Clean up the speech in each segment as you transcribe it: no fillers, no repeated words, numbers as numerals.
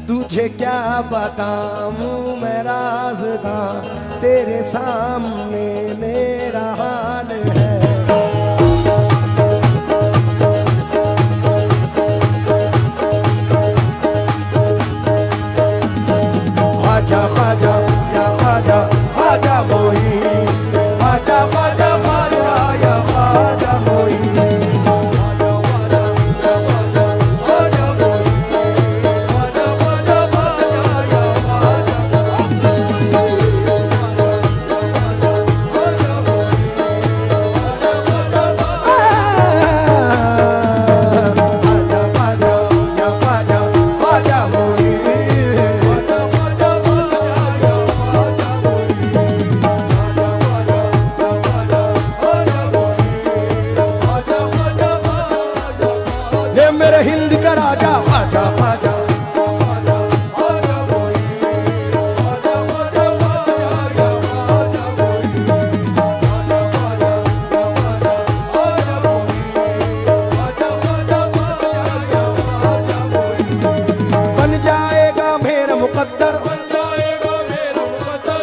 तुझे क्या बताऊं मैं राज़दा, तेरे सामने मेरा हाल है। ख्वाजा ख्वाजा या ख्वाजा ख्वाजा मोई, ख्वाजा ख्वाजा ख्वाजा या ख्वाजा मोई। मेरे हिंद का राजा ख्वाजा ख्वाजा, बन जाएगा मेरा मुकद्दर,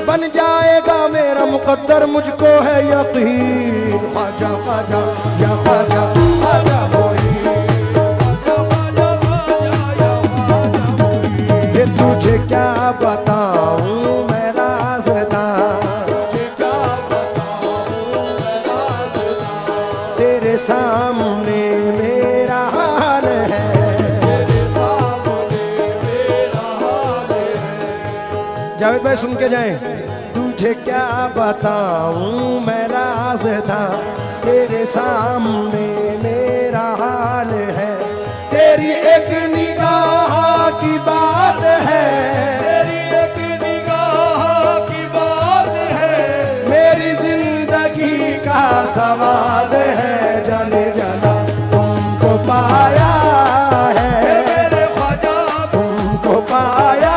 बन जाएगा मेरा मुकद्दर, मुझको है यकीन। ख्वाजा ख्वाजा या ख्वाजा ख्वाजा मोई, तुझे क्या बताऊं मैं राज़दा, तेरे सामने मेरा हाल है। जावेद भाई सुन के जाएं। तुझे क्या बताऊं मैं राज़दा, तेरे सामने मेरा हाल है। तेरी एक निगाह की बात है, तेरी एक निगाह की बात है, मेरी जिंदगी का सवाल है। जाने जाना तुमको पाया है मेरे ख्वाजा, तुमको पाया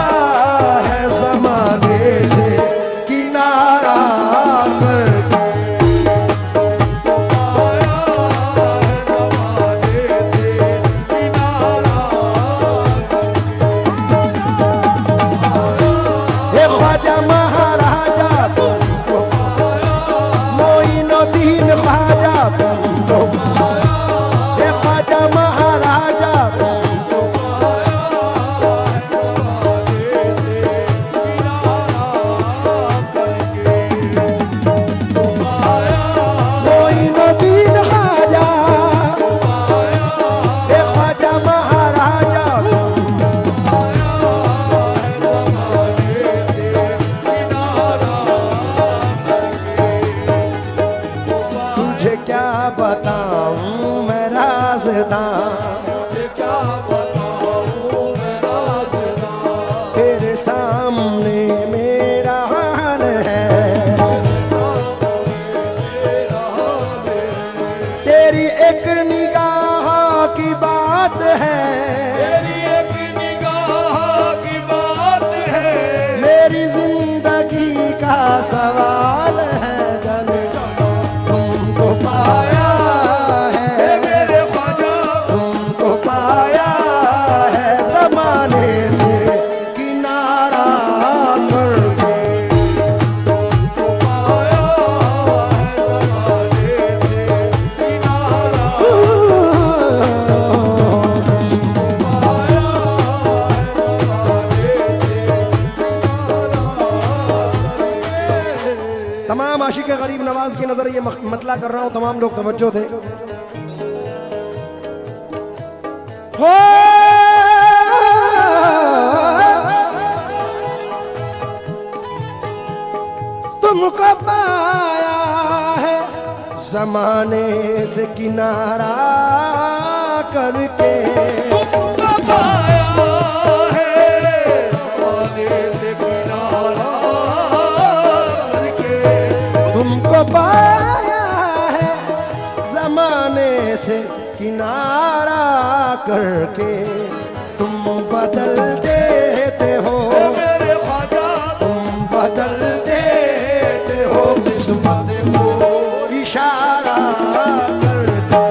है ज़माने से किनारा करके। ख्वाजा महाराजा तुमको, मोइनुद्दीन ख्वाजा तुमको, ख्वाजा महाराजा तुमको, मोइनुद्दीन ख्वाजा, ख्वाजा महाराजा क्या बताऊं मैं राज़दा, क्या बताऊं मैं राज़दा, तेरे सामने मेरा हाल है। तेरी एक निगाह की बात है, तेरी एक निगाह की बात है, मेरी जिंदगी का सवाल है। तुमको पाया है मेरे ख्वाजा, तुमको पाया है ज़माने से किनारा करके। तुमको पाया है ज़माने से किनारा, तुमको पाया है ज़माने से किनारा। तमाम आशिक़ गरीब नवाज की नजर ये मतला कर रहा हूं, तमाम लोग तवज्जो दें। तुमको पाया है ज़माने से किनारा करके, तुमको पाया है ज़माने से किनारा करके, तुमको पाया है ज़माने से किनारा करके। तुम बदल देते हो मेरे ख्वाजा, तुम बदल देते हो किस्मत को इशारा करके।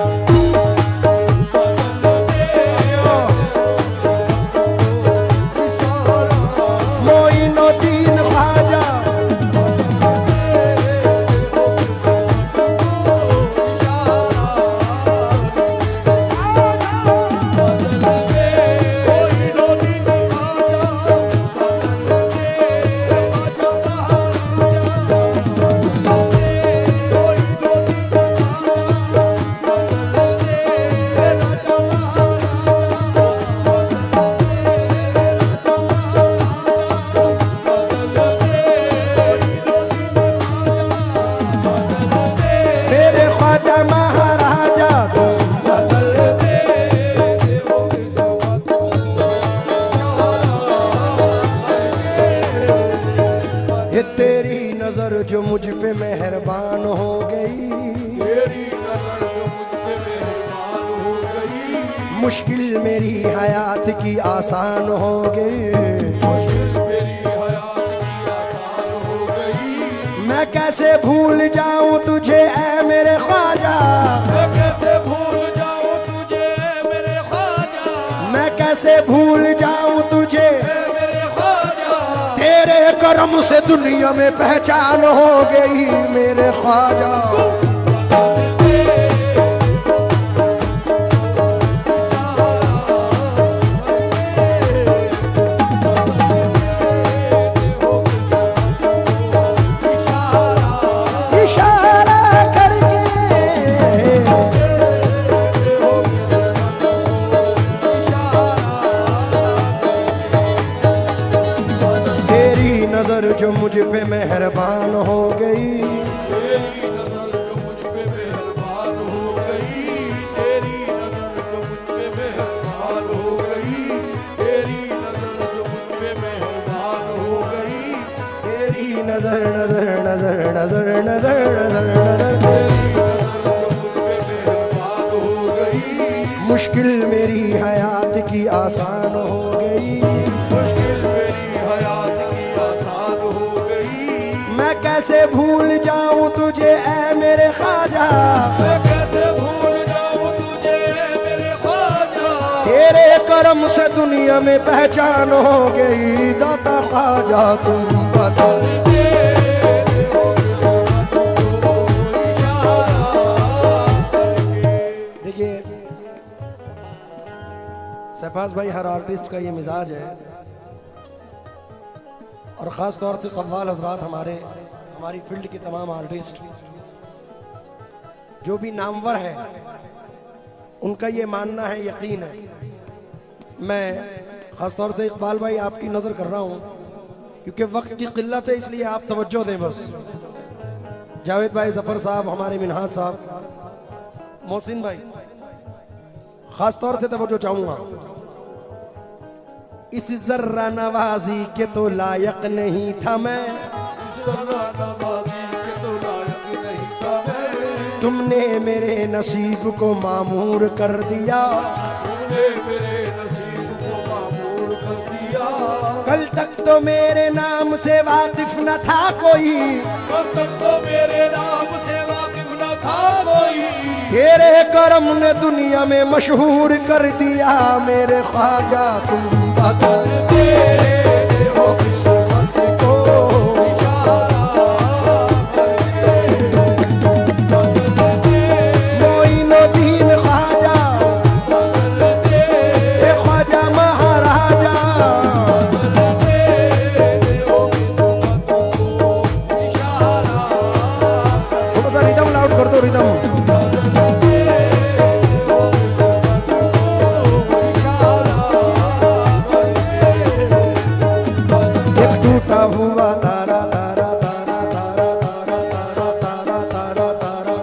मुझ पे मेहरबान हो गई, तेरी नजर जो मुझ पे मेहरबान हो गई, मुश्किल मेरी हयात की आसान हो गई। मुश्किल मेरी हयात की आसान हो गई। मैं कैसे भूल जाऊं तुझे ऐ मेरे ख्वाजा, मैं कैसे भूल जाऊं तुझे मेरे ख्वाजा, मैं कैसे भूल जाऊं तुझे, मेरे ख्वाजा। तेरे करम से दुनिया में पहचान हो गई मेरे ख्वाजा। नजर जो मुझ पे मेहरबान हो गई, तेरी नजर जो मुझ पे मेहरबान हो गई, तेरी नजर जो मुझ पे मेहरबान हो गई, तेरी नजर जो मुझ पे मेहरबान हो गई, तेरी नजर नजर नजर नजर नजर नजर नजर, तेरी नजर जो मुझ पे मेहरबान हो गई, मुश्किल मेरी हयात की आसान हो गई। मुश्किल मेरी हयात की आसान हो गई। मैं कैसे भूल जाऊं तुझे ऐ मेरे ख्वाजा, मैं कैसे भूल जाऊं तुझे मेरे ख्वाजा, तेरे करम से दुनिया में पहचान हो गई। दाता ख्वाजा तुम बता, देखिए शहबाज भाई, हर आर्टिस्ट का ये मिजाज है, और ख़ास तौर से कव्वाल हजरात, हमारी फील्ड के तमाम आर्टिस्ट जो भी नामवर है, उनका ये मानना है, यकीन है। मैं ख़ास तौर से इकबाल भाई आपकी नज़र कर रहा हूँ, क्योंकि वक्त की किल्लत है, इसलिए आप तवज्जो दें बस। जावेद भाई, जफ़र साहब, हमारे मिनहाज साहब, मोहसिन भाई, ख़ास तौर से तवज्जो चाहूँगा। इस जर्रा नवाजी के तो लायक नहीं था मैं, जर्रा नवाजी के तो लायक नहीं था मैं, तुमने मेरे नसीब को मामूर कर दिया, तुमने मेरे नसीब को मामूर कर दिया। कल तक तो मेरे नाम से वाकिफ न था कोई, कल तक तो मेरे नाम से वाकिफ न था कोई, तेरे करम ने दुनिया में मशहूर कर दिया मेरे ख्वाजा तुम बता। तेरे देवो किस्मत को मोइनुद्दीन ख्वाजा, ए ख्वाजा महाराजा, थोड़ा सा रिदम लाउड कर दो, रिदम। हुआ तारा तारा तारा तारा तारा तारा तारा तारा,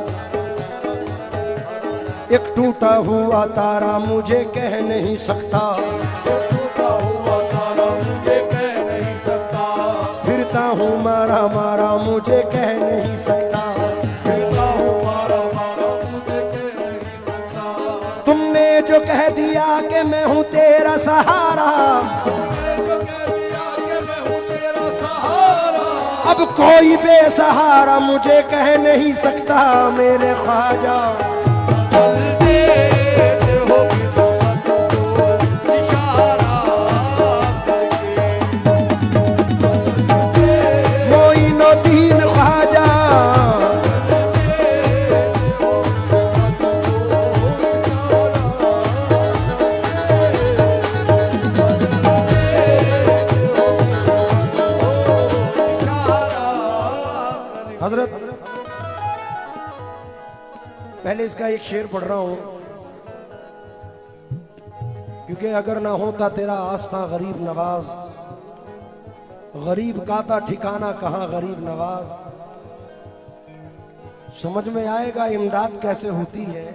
एक टूटा हुआ तारा मुझे कह नहीं सकता, टूटा हुआ तारा मुझे कह नहीं सकता, फिरता हूँ मारा मारा मुझे कह नहीं सकता, फिरता हूँ मारा मारा मुझे कह नहीं सकता। तुमने जो कह दिया कि मैं हूँ तेरा सहारा, अब कोई बेसहारा मुझे कह नहीं सकता मेरे ख्वाजा। मोइनुद्दीन ख्वाजा, हजरत पहले इसका एक शेर पढ़ रहा हूं, क्योंकि अगर ना होता तेरा आस्था गरीब नवाज, गरीब का था ठिकाना कहां गरीब नवाज, समझ में आएगा इमदाद कैसे होती है,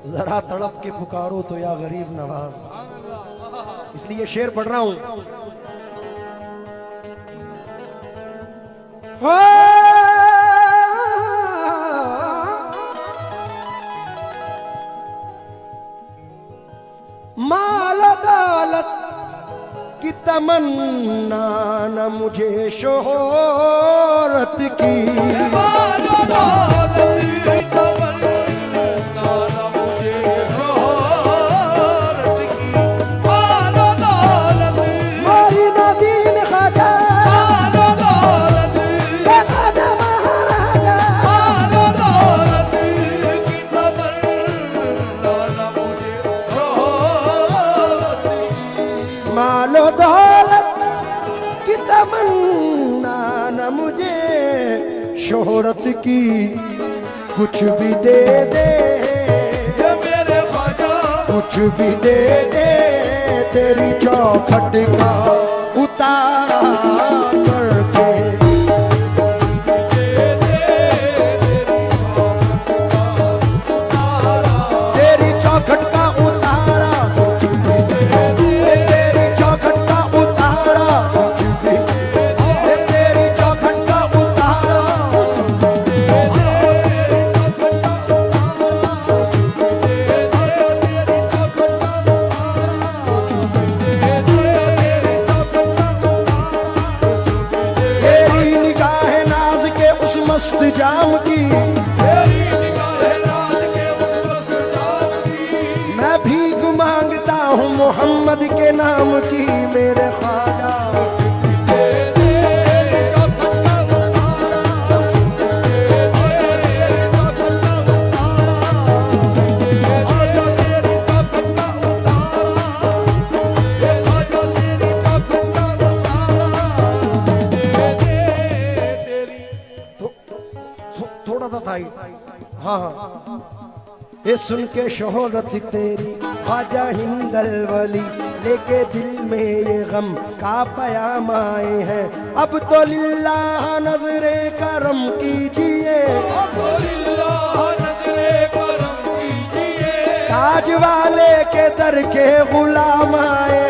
जरा तड़प के पुकारो तो या गरीब नवाज। इसलिए शेर पढ़ रहा हूं। माल दौलत की तमन्ना न मुझे शोहरत की, माल दौलत की तमन्ना न मुझे शोहरत की, माल दौलत मोरी नदीन ख्वाजा, माल दौलत ख्वाजा महाराजा, माल दौलत की तमन्ना न मुझे शोहरत की, मालो दौलत की तमन्ना न मुझे शोहरत की, कुछ भी दे दे ये मेरे ख्वाजा कुछ भी दे दे तेरी चौखट का उतारा करके, तेरी चौखट का उतारा कुछ भी दे दे, तेरी चौखट का उतारा कुछ भी दे दे, तेरी चौखट का उतारा कुछ भी दे तेरी निगाह नाज के उस मस्त जाम की, तेरी निगाह रात के उस वक्त जाम की, मैं भीख मांगता हूँ मोहम्मद के नाम की मेरे ख्वाजा, थोड़ा सा था ही। हाँ हाँ ये सुन के शोहरत तेरी ख्वाजा हिंदल वली, लेके दिल में ये गम का पयाम आए हैं, अब तो लिल्लाह नजरे करम कीजिए, ताज वाले के दर के गुलाम आए